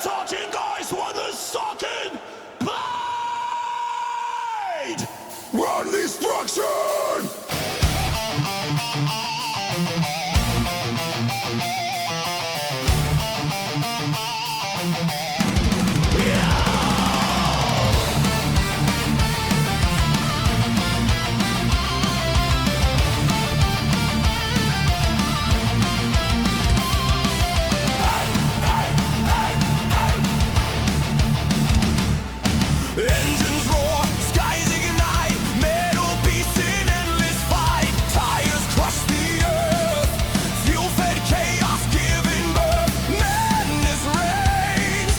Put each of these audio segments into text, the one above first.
touching guys with the sucking blade! Run destruction! Engines roar, skies ignite, metal beasts in endless fight. Tires crush the earth, fuel-fed chaos giving birth. Madness reigns,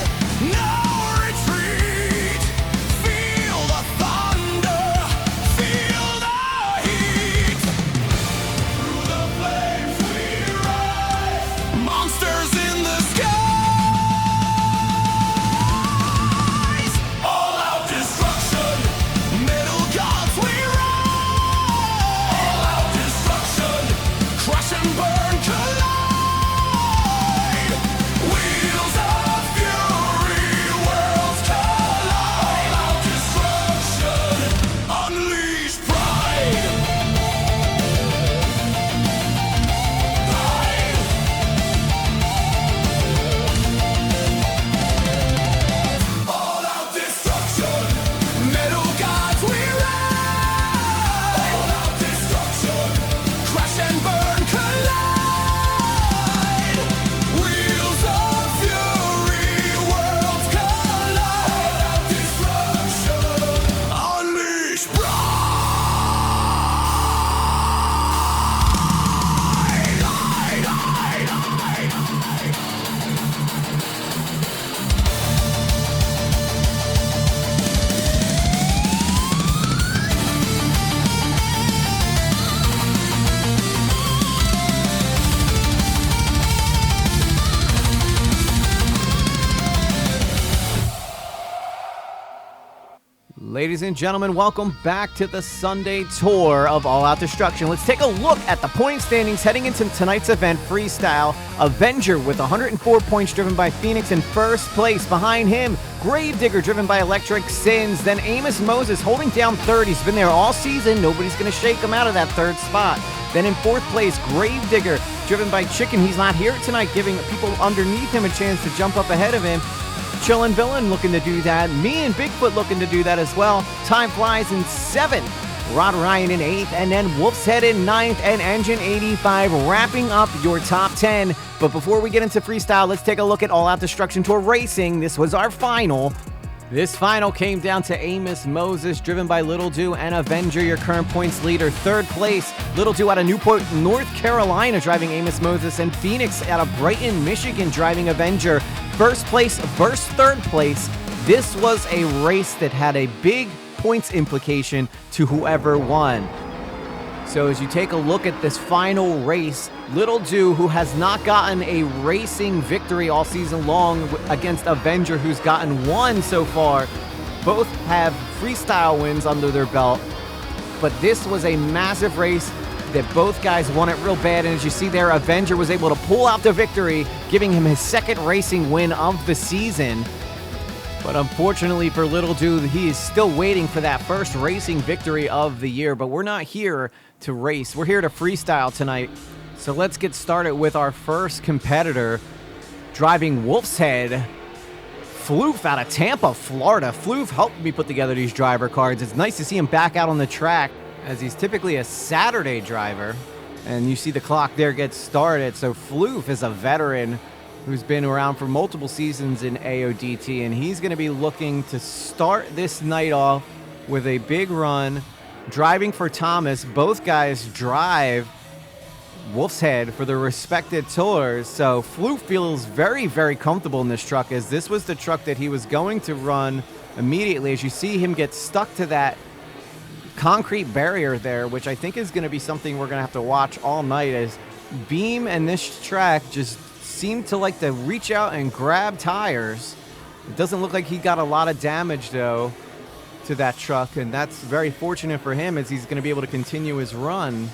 no retreat. Feel the thunder, feel the heat. Through the flames we rise, monsters in the sky. Ladies and gentlemen, welcome back to the Sunday tour of All Out Destruction. Let's take a look at the point standings heading into tonight's event, Freestyle. Avenger with 104 points, driven by Phoenix in first place. Behind him, Gravedigger, driven by Electric Sins. Then Amos Moses holding down third. He's been there all season. Nobody's going to shake him out of that third spot. Then in fourth place, Gravedigger, driven by Chicken. He's not here tonight, giving people underneath him a chance to jump up ahead of him. Chillin' Villain looking to do that. Me and Bigfoot looking to do that as well. Time Flies in 7th. Rod Ryan in 8th. And then Wolf's Head in 9th. And Engine 85 wrapping up your top 10. But before we get into Freestyle, let's take a look at All Out Destruction Tour Racing. This was our final. This final came down to Amos Moses, driven by Little Do, and Avenger, your current points leader. Third place, Little Do out of Newport, North Carolina, driving Amos Moses, and Phoenix out of Brighton, Michigan, driving Avenger. First place versus third place. This was a race that had a big points implication to whoever won. So as you take a look at this final race, Little Do, who has not gotten a racing victory all season long, against Avenger, who's gotten one so far, both have freestyle wins under their belt. But this was a massive race that both guys won it real bad, and as you see there, Avenger was able to pull out the victory, giving him his second racing win of the season. But unfortunately for Little Do, he is still waiting for that first racing victory of the year. But we're not here to race. We're here to freestyle tonight. So let's get started with our first competitor, driving Wolf's Head, Floof out of Tampa, Florida. Floof helped me put together these driver cards. It's nice to see him back out on the track, as he's typically a Saturday driver. And you see the clock there get started. So Floof is a veteran who's been around for multiple seasons in AODT, and he's going to be looking to start this night off with a big run, driving for Thomas. Both guys drive Wolf's Head for their respective tours, so Floof feels very, very comfortable in this truck, as this was the truck that he was going to run immediately. As you see him get stuck to that concrete barrier there, which I think is going to be something we're going to have to watch all night, as Beam and this track just seem to like to reach out and grab tires. It doesn't look like he got a lot of damage though to that truck, and that's very fortunate for him, as he's going to be able to continue his run.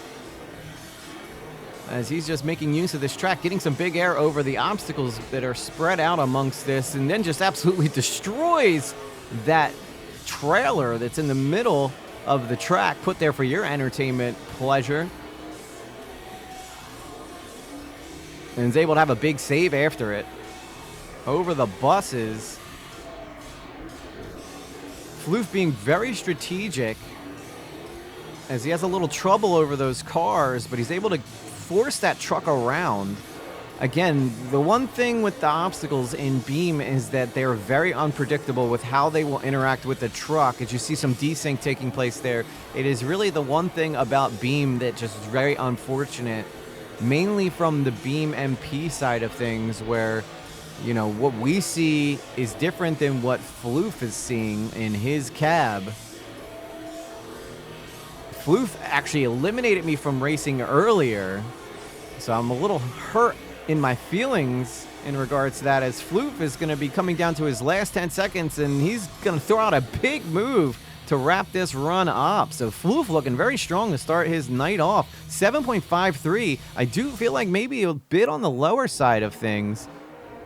as he's just making use of this track, getting some big air over the obstacles that are spread out amongst this, and then just absolutely destroys that trailer that's in the middle of the track, put there for your entertainment pleasure. And is able to have a big save after it. Over the buses. Floof being very strategic, as he has a little trouble over those cars, but he's able to force that truck around. Again, the one thing with the obstacles in Beam is that they're very unpredictable with how they will interact with the truck. As you see some desync taking place there, it is really the one thing about Beam that just is very unfortunate, mainly from the Beam MP side of things, where, you know, what we see is different than what Floof is seeing in his cab. Floof actually eliminated me from racing earlier, so I'm a little hurt in my feelings in regards to that, as Floof is going to be coming down to his last 10 seconds, and he's going to throw out a big move to wrap this run up. So Floof looking very strong to start his night off. 7.53. I do feel like maybe a bit on the lower side of things,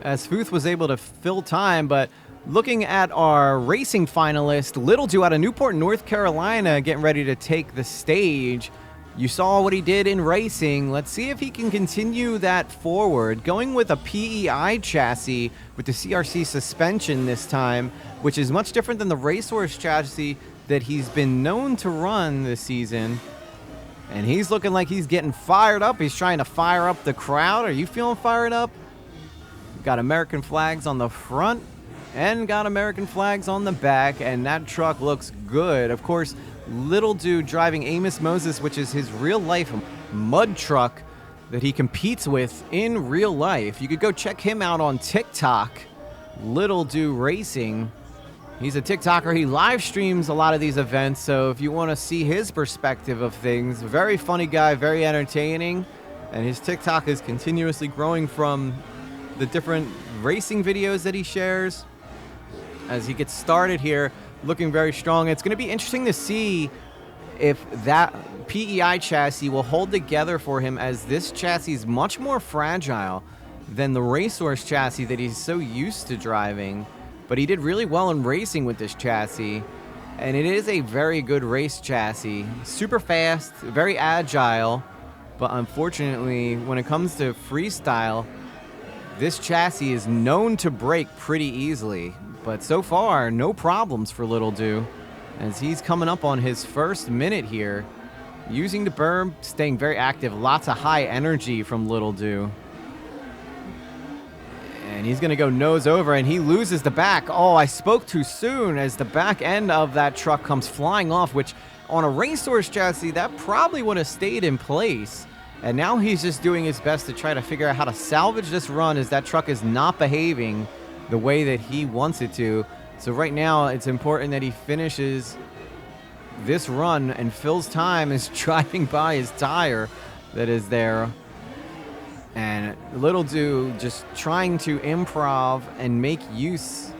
as Floof was able to fill time. But looking at our racing finalist, Little Dew out of Newport, North Carolina, getting ready to take the stage. You saw what he did in racing. Let's see if he can continue that forward. Going with a PEI chassis with the CRC suspension this time, which is much different than the Racehorse chassis that he's been known to run this season. And he's looking like he's getting fired up. He's trying to fire up the crowd. Are you feeling fired up? Got American flags on the front and got American flags on the back, and that truck looks good. Of course, Little Dew driving Amos Moses, which is his real-life mud truck that he competes with in real life. You could go check him out on TikTok, Little Dew Racing. He's a TikToker. He live streams a lot of these events, so if you want to see his perspective of things, very funny guy, very entertaining, and his TikTok is continuously growing from the different racing videos that he shares as he gets started here. Looking very strong. It's going to be interesting to see if that PEI chassis will hold together for him, as this chassis is much more fragile than the Racehorse chassis that he's so used to driving. But he did really well in racing with this chassis, and it is a very good race chassis. Super fast, very agile, but unfortunately, when it comes to freestyle, this chassis is known to break pretty easily. But so far, no problems for Little Dew, as he's coming up on his first minute here. Using the berm, staying very active. Lots of high energy from Little Dew. And he's going to go nose over, and he loses the back. Oh, I spoke too soon, as the back end of that truck comes flying off, which on a Racehorse chassis, that probably would have stayed in place. And now he's just doing his best to try to figure out how to salvage this run, as that truck is not behaving the way that he wants it to. So right now, it's important that he finishes this run, and Phil's time is driving by his tire that is there. And Little Dew just trying to improv and make use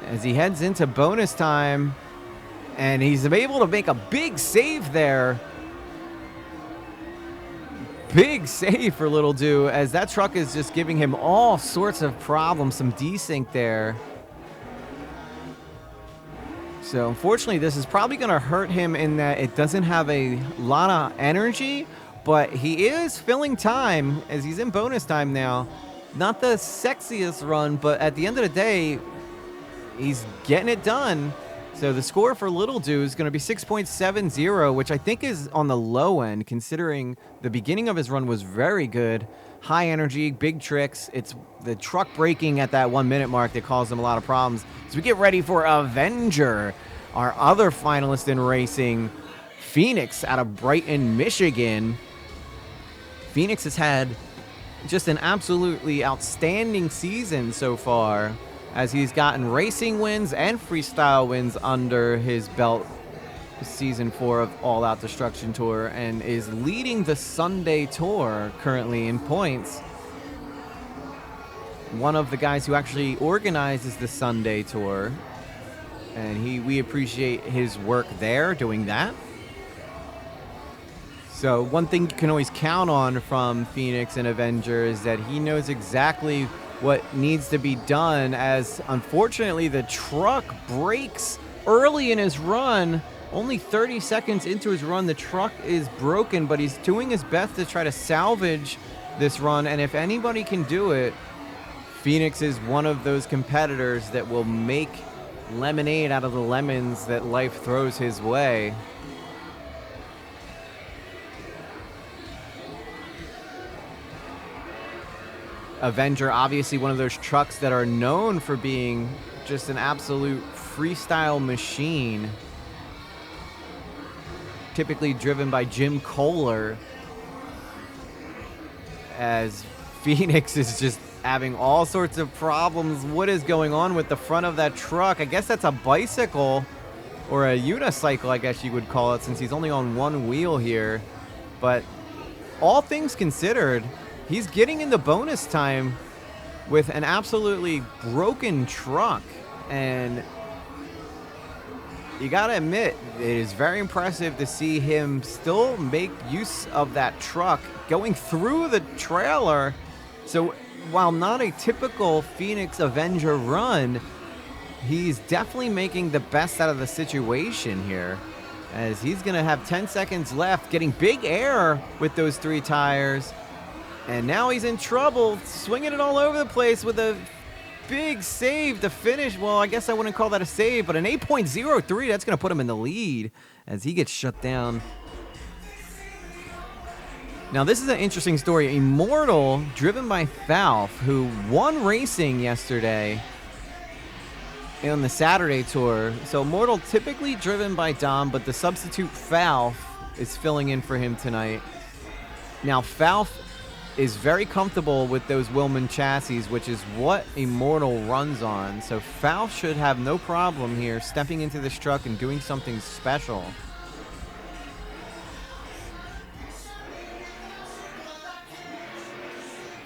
as he heads into bonus time. And he's able to make a big save there. Big save for Little Dew, as that truck is just giving him all sorts of problems. Some desync there. So unfortunately, this is probably going to hurt him in that it doesn't have a lot of energy, but he is filling time as he's in bonus time now. Not the sexiest run, but at the end of the day, he's getting it done. So the score for Little Dew is going to be 6.70, which I think is on the low end, considering the beginning of his run was very good. High energy, big tricks. It's the truck braking at that 1 minute mark that caused him a lot of problems. So we get ready for Avenger, our other finalist in racing, Phoenix out of Brighton, Michigan. Phoenix has had just an absolutely outstanding season so far, as he's gotten racing wins and freestyle wins under his belt. Season 4 of All Out Destruction Tour, and is leading the Sunday Tour currently in points. One of the guys who actually organizes the Sunday Tour, and we appreciate his work there doing that. So one thing you can always count on from Phoenix and Avenger is that he knows exactly what needs to be done, as unfortunately the truck breaks early in his run. Only 30 seconds into his run, the truck is broken, but he's doing his best to try to salvage this run. And if anybody can do it, Phoenix is one of those competitors that will make lemonade out of the lemons that life throws his way. Avenger, obviously one of those trucks that are known for being just an absolute freestyle machine. Typically driven by Jim Kohler, as Phoenix is just having all sorts of problems. What is going on with the front of that truck? I guess that's a bicycle or a unicycle, I guess you would call it, since he's only on one wheel here. But all things considered, he's getting into bonus time with an absolutely broken truck. And you gotta admit, it is very impressive to see him still make use of that truck going through the trailer. So while not a typical Phoenix Avenger run, he's definitely making the best out of the situation here, as he's gonna have 10 seconds left, getting big air with those 3 tires. And now he's in trouble, swinging it all over the place with a big save to finish. Well, I guess I wouldn't call that a save, but an 8.03, that's going to put him in the lead as he gets shut down. Now, this is an interesting story. Immortal, driven by Falf, who won racing yesterday on the Saturday tour. So Immortal typically driven by Dom, but the substitute Falf is filling in for him tonight. Now, Falf is very comfortable with those Willman chassis, which is what Immortal runs on. So Falf should have no problem here stepping into this truck and doing something special.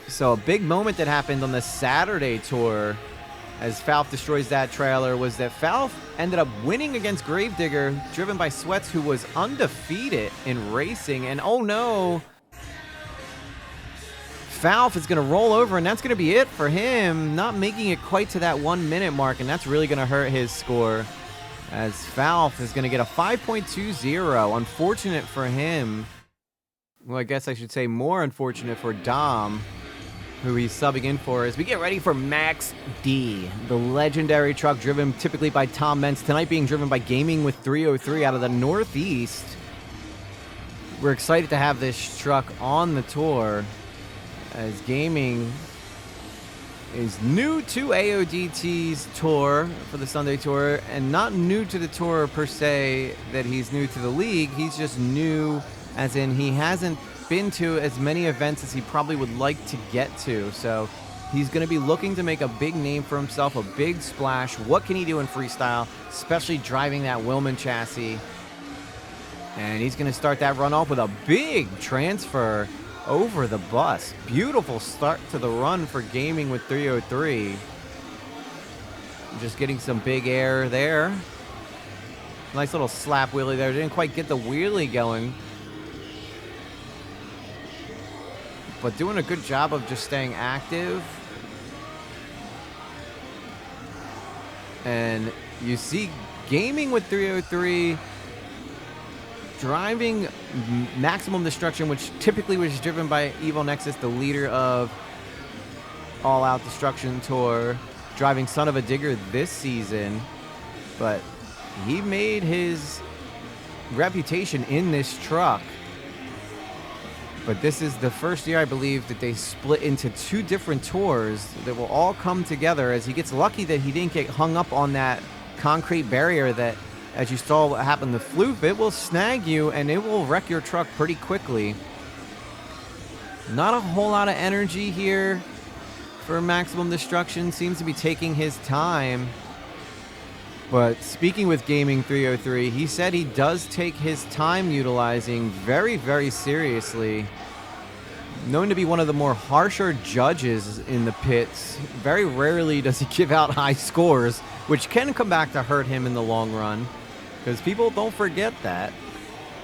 So a big moment that happened on the Saturday tour as Falf destroys that trailer was that Falf ended up winning against Gravedigger, driven by Sweats, who was undefeated in racing. And oh no, Falf is going to roll over, and that's going to be it for him, not making it quite to that 1 minute mark, and that's really going to hurt his score, as Falf is going to get a 5.20. Unfortunate for him. Well, I guess I should say more unfortunate for Dom, who he's subbing in for, as we get ready for Max D, the legendary truck driven typically by Tom Mentz, tonight being driven by Gaming with 303 out of the Northeast. We're excited to have this truck on the tour, as Gaming is new to AODT's tour for the Sunday tour, and not new to the tour per se that he's new to the league. He's just new as in he hasn't been to as many events as he probably would like to get to. So he's going to be looking to make a big name for himself, a big splash. What can he do in freestyle, especially driving that Willman chassis? And he's going to start that run off with a big transfer over the bus. Beautiful start to the run for Gaming with 303. Just getting some big air there. Nice little slap wheelie there. Didn't quite get the wheelie going, but doing a good job of just staying active. And you see Gaming with 303 driving Maximum Destruction, which typically was driven by Evo Nexus, the leader of All Out Destruction Tour, driving Son of a Digger this season. But he made his reputation in this truck. But this is the first year, I believe, that they split into 2 different tours that will all come together, as he gets lucky that he didn't get hung up on that concrete barrier that, as you saw what happened to Floof, it will snag you and it will wreck your truck pretty quickly. Not a whole lot of energy here for Maximum Destruction. Seems to be taking his time. But speaking with Gaming 303, he said he does take his time utilizing very, very seriously. Known to be one of the more harsher judges in the pits. Very rarely does he give out high scores, which can come back to hurt him in the long run, because people don't forget that.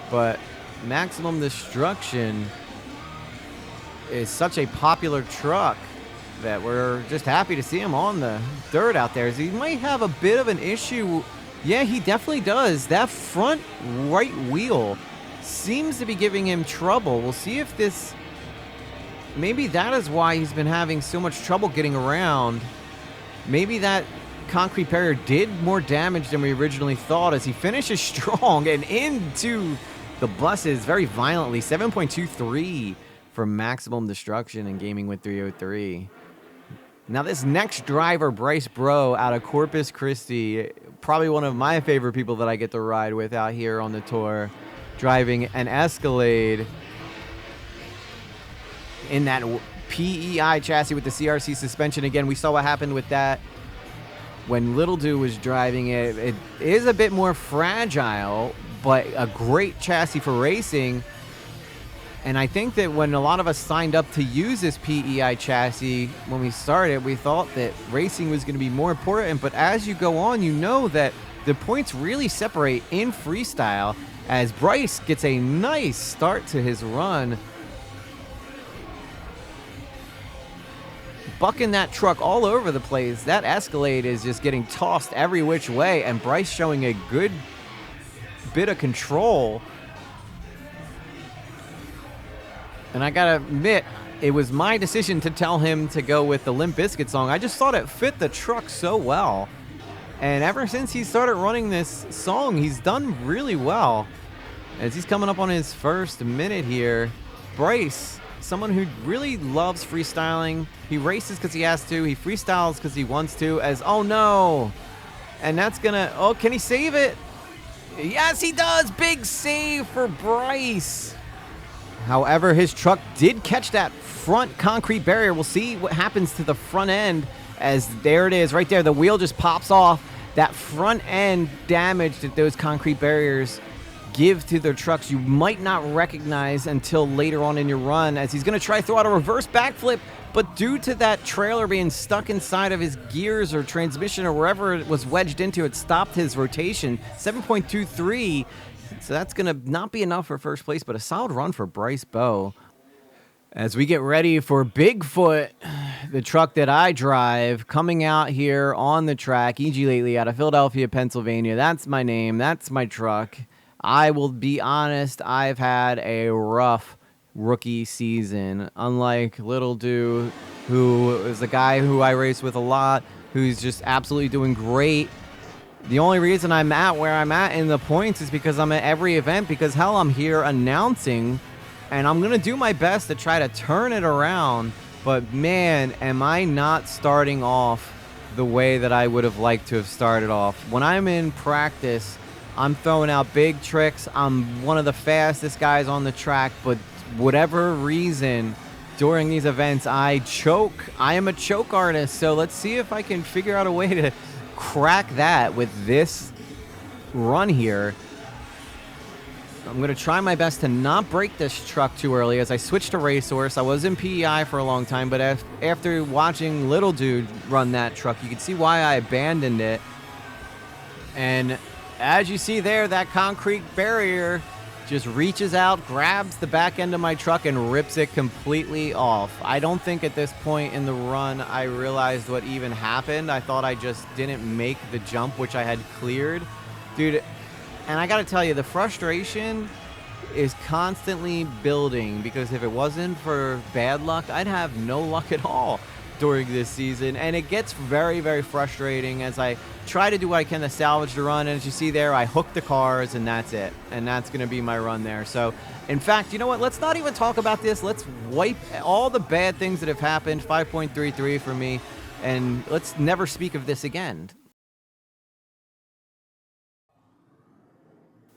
But Maximum Destruction is such a popular truck that we're just happy to see him on the dirt out there. He might have a bit of an issue. Yeah, he definitely does. That front right wheel seems to be giving him trouble. We'll see if this... Maybe that is why he's been having so much trouble getting around. Maybe that concrete barrier did more damage than we originally thought as he finishes strong and into the buses very violently. 7.23 for Maximum Destruction and Gaming with 303. Now this next driver, Bryce Bro out of Corpus Christi, probably one of my favorite people that I get to ride with out here on the tour, driving an Escalade in that PEI chassis with the CRC suspension. Again, we saw what happened with that when Little Dude was driving it. It is a bit more fragile, but a great chassis for racing. And I think that when a lot of us signed up to use this PEI chassis when we started, we thought that racing was going to be more important. But as you go on, you know that the points really separate in freestyle as Bryce gets a nice start to his run. Bucking that truck all over the place. That Escalade is just getting tossed every which way, and Bryce showing a good bit of control. And I gotta admit, it was my decision to tell him to go with the Limp Bizkit song. I just thought it fit the truck so well. And ever since he started running this song, he's done really well. As he's coming up on his first minute here, Bryce, someone who really loves freestyling. He races because he has to. He freestyles because he wants to. As, oh no. And that's gonna, oh, can he save it? Yes, he does. Big save for Bryce. However, his truck did catch that front concrete barrier. We'll see what happens to the front end as there it is right there. The wheel just pops off. That front end damage that those concrete barriers give to their trucks, you might not recognize until later on in your run, as he's going to try to throw out a reverse backflip, but due to that trailer being stuck inside of his gears or transmission or wherever it was wedged into, it stopped his rotation. 7.23. So that's going to not be enough for first place, but a solid run for Bryce Bowe. As we get ready for Bigfoot, the truck that I drive, coming out here on the track, E.G. Lately out of Philadelphia, Pennsylvania. That's my name. That's my truck. I will be honest, I've had a rough rookie season. Unlike Little Dude, who is a guy who I race with a lot, who's just absolutely doing great. The only reason I'm at where I'm at in the points is because I'm at every event, because hell, I'm here announcing, and I'm going to do my best to try to turn it around. But man, am I not starting off the way that I would have liked to have started off. When I'm in practice, I'm throwing out big tricks. I'm one of the fastest guys on the track, but whatever reason, during these events, I choke. I am a choke artist, so let's see if I can figure out a way to crack that with this run here. I'm going to try my best to not break this truck too early as I switch to Racehorse. I was in PEI for a long time, but after watching Little Dude run that truck, you can see why I abandoned it. And as you see there, that concrete barrier just reaches out, grabs the back end of my truck, and rips it completely off. I don't think at this point in the run I realized what even happened. I thought I just didn't make the jump, which I had cleared. Dude, and I gotta tell you, the frustration is constantly building, because if it wasn't for bad luck, I'd have no luck at all during this season. And it gets very, very frustrating as I try to do what I can to salvage the run. And as you see there, I hook the cars, and that's it. And that's going to be my run there. So, in fact, you know what? Let's not even talk about this. Let's wipe all the bad things that have happened. 5.33 for me. And let's never speak of this again.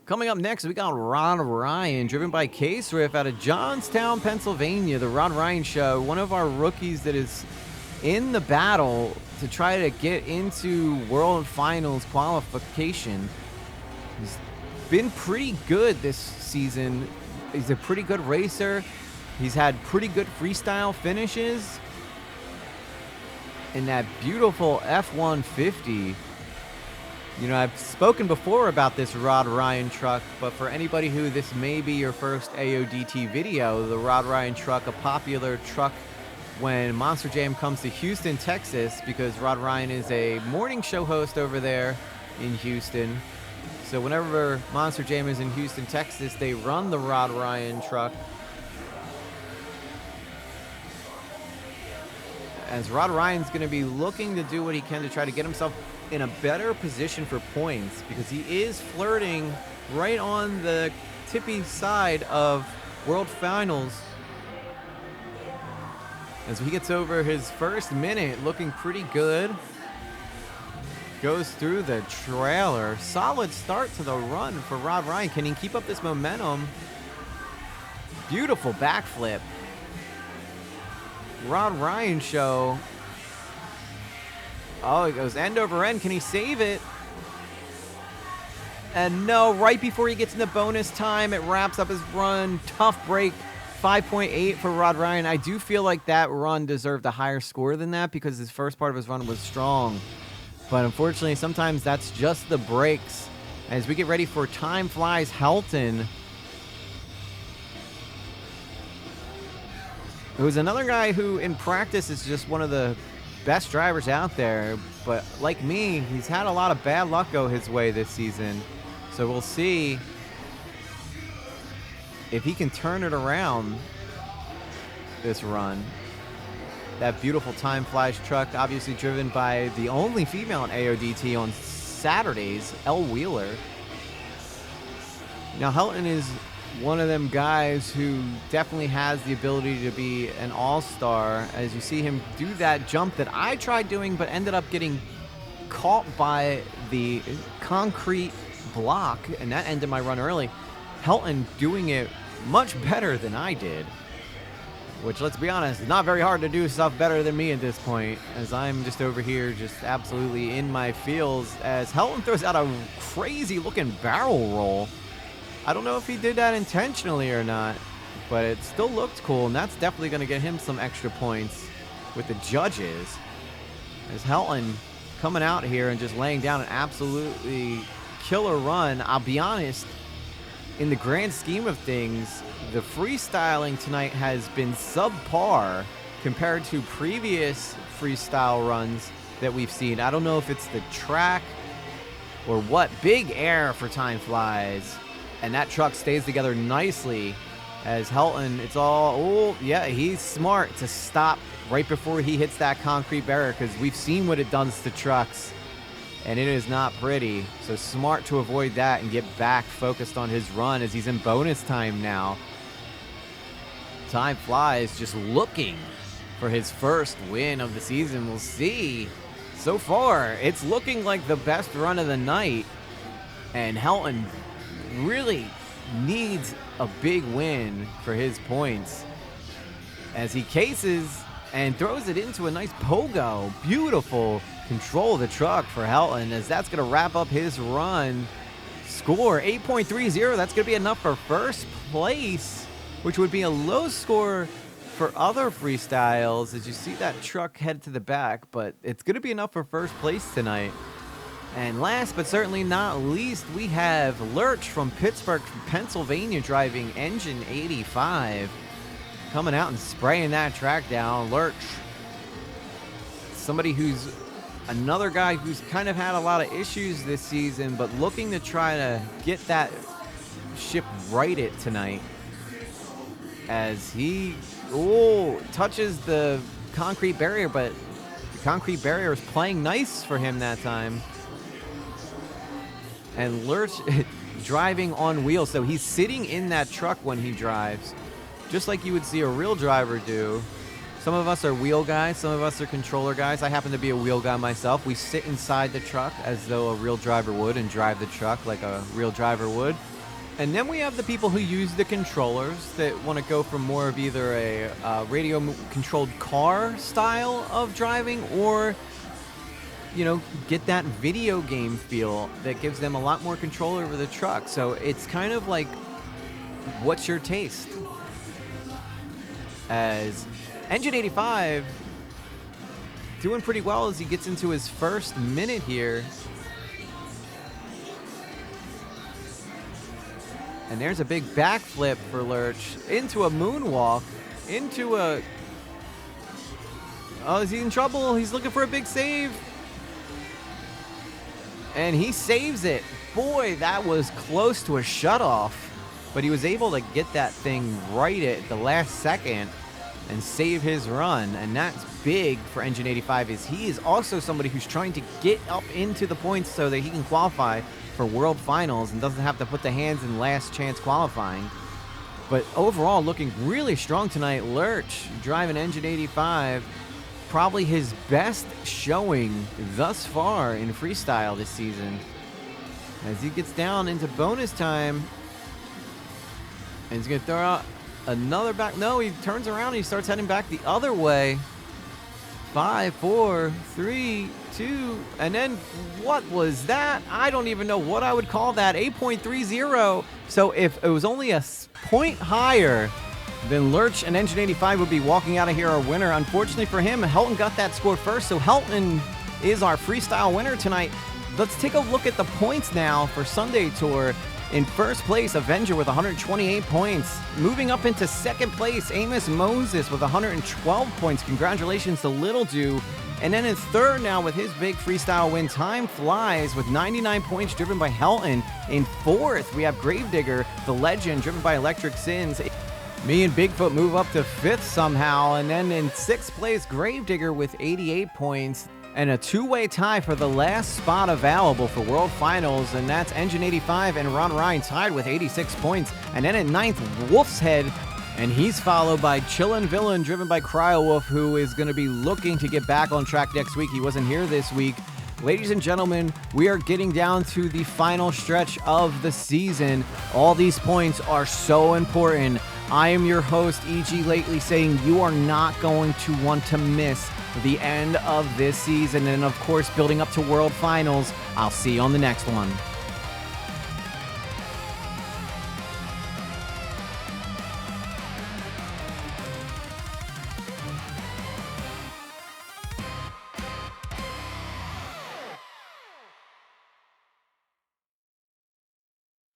Coming up next, we got Rod Ryan, driven by Case Riff out of Johnstown, Pennsylvania. The Rod Ryan Show, one of our rookies that is in the battle to try to get into World Finals qualification. He's been pretty good this season. He's a pretty good racer. He's had pretty good freestyle finishes. And that beautiful F-150 You know, I've spoken before about this Rod Ryan truck, but for anybody who this may be your first AODT video, the Rod Ryan truck, a popular truck when Monster Jam comes to Houston, Texas, because Rod Ryan is a morning show host over there in Houston. So whenever Monster Jam is in Houston, Texas, they run the Rod Ryan truck. As Rod Ryan's going to be looking to do what he can to try to get himself in a better position for points, because he is flirting right on the tippy side of World Finals. As he gets over his first minute, looking pretty good. Goes through the trailer. Solid start to the run for Rod Ryan. Can he keep up this momentum? Beautiful backflip. Rod Ryan show. Oh, it goes end over end. Can he save it? And no, right before he gets into bonus time, it wraps up his run. Tough break. 5.8 for Rod Ryan. I do feel like that run deserved a higher score than that because his first part of his run was strong. But unfortunately, sometimes that's just the breaks. As we get ready for Time Flies Helton, who's another guy who in practice is just one of the best drivers out there. But like me, he's had a lot of bad luck go his way this season. So we'll see if he can turn it around this run. That beautiful Time Flies truck, obviously driven by the only female in AODT on Saturdays, Elle Wheeler. Now, Helton is one of them guys who definitely has the ability to be an all-star. As you see him do that jump that I tried doing but ended up getting caught by the concrete block, and that ended my run early. Helton doing it much better than I did, which, let's be honest, not very hard to do stuff better than me at this point, as I'm just over here just absolutely in my feels, as Helton throws out a crazy looking barrel roll. I don't know if he did that intentionally or not, but it still looked cool, and that's definitely going to get him some extra points with the judges, as Helton coming out here and just laying down an absolutely killer run. I'll be honest, in the grand scheme of things, the freestyling tonight has been subpar compared to previous freestyle runs that we've seen. I don't know if it's the track or what. Big air for Time Flies, and that truck stays together nicely as Helton, it's all, oh, yeah, he's smart to stop right before he hits that concrete barrier, because we've seen what it does to trucks, and it is not pretty. So smart to avoid that and get back focused on his run as he's in bonus time now. Time Flies just looking for his first win of the season. We'll see. So far, it's looking like the best run of the night, and Helton really needs a big win for his points as he cases and throws it into a nice pogo. Beautiful control of the truck for Helton, as that's going to wrap up his run. Score 8.30. That's going to be enough for first place, which would be a low score for other freestyles as you see that truck head to the back, but it's going to be enough for first place tonight. And last but certainly not least, we have Lurch from Pittsburgh, Pennsylvania, driving Engine 85, coming out and spraying that track down. Lurch, somebody who's another guy who's kind of had a lot of issues this season, but looking to try to get that ship righted tonight as he touches the concrete barrier, but the concrete barrier is playing nice for him that time. And Lurch driving on wheels, so he's sitting in that truck when he drives, just like you would see a real driver do. Some of us are wheel guys, some of us are controller guys. I happen to be a wheel guy myself. We sit inside the truck as though a real driver would and drive the truck like a real driver would. And then we have the people who use the controllers that want to go from more of either a radio-controlled car style of driving, or you know, get that video game feel that gives them a lot more control over the truck. So it's kind of like, what's your taste? As Engine 85 doing pretty well as he gets into his first minute here. And there's a big backflip for Lurch into a moonwalk, into a... Oh, is he in trouble? He's looking for a big save. And he saves it. Boy, that was close to a shutoff. But he was able to get that thing right at the last second and save his run. And that's big for Engine 85, is he is also somebody who's trying to get up into the points so that he can qualify for World Finals and doesn't have to put the hands in last chance qualifying. But overall, looking really strong tonight. Lurch driving Engine 85. Probably his best showing thus far in freestyle this season. As he gets down into bonus time. And he's going to throw out another back. No, he turns around and he starts heading back the other way. 5, 4, 3, 2. And then what was that? I don't even know what I would call that. 8.30. So if it was only a point higher, then Lurch and Engine 85 would be walking out of here our winner. Unfortunately for him, Helton got that score first, so Helton is our freestyle winner tonight. Let's take a look at the points now for Sunday Tour. In first place, Avenger with 128 points. Moving up into second place, Amos Moses with 112 points. Congratulations to Little Do. And then in third now with his big freestyle win, Time Flies with 99 points driven by Helton. In fourth, we have Gravedigger, the legend, driven by Electric Sins. Me and Bigfoot move up to fifth somehow. And then in sixth place, Gravedigger with 88 points. And a two-way tie for the last spot available for World Finals, and that's Engine 85 and Ron Ryan tied with 86 points. And then at ninth, Wolf's Head, and he's followed by Chillin' Villain, driven by Cryowolf, who is going to be looking to get back on track next week. He wasn't here this week. Ladies and gentlemen, we are getting down to the final stretch of the season. All these points are so important. I am your host, E.G. Lately, saying you are not going to want to miss the end of this season, and of course building up to World Finals. I'll see you on the next one.